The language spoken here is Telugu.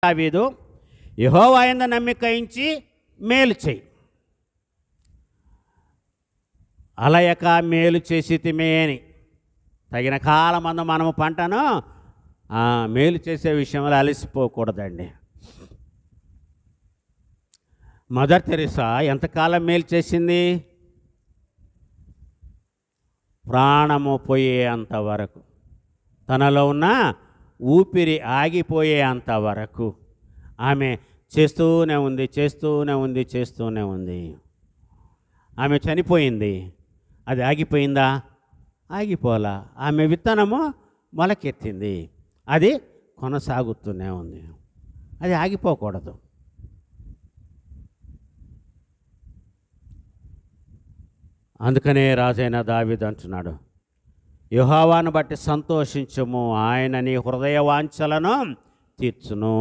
దావీదు, యెహోవా యందు నమ్మిక ఉంచి మేలు చేయి, అలయక మేలు చేసితిమే అని. తగిన కాలమందు మనము పంటను మేలు చేసే విషయంలో అలసిపోకూడదండి. మదర్ తెరెసా ఎంతకాలం మేలు చేసింది? ప్రాణము పోయేంత వరకు, తనలో ఉన్న ఊపిరి ఆగిపోయేంత వరకు ఆమె చేస్తూనే ఉంది. ఆమె చనిపోయింది. అది ఆగిపోయిందా? ఆగిపోలా. ఆమె విత్తనము మొలకెత్తింది. అది కొనసాగుతూనే ఉంది. అది ఆగిపోకూడదు. అందుకనే రాజైన దావీదు అంటున్నాడు, యెహోవాను బట్టి సంతోషించుము, ఆయన నీ హృదయ వాంఛలను తీర్చును.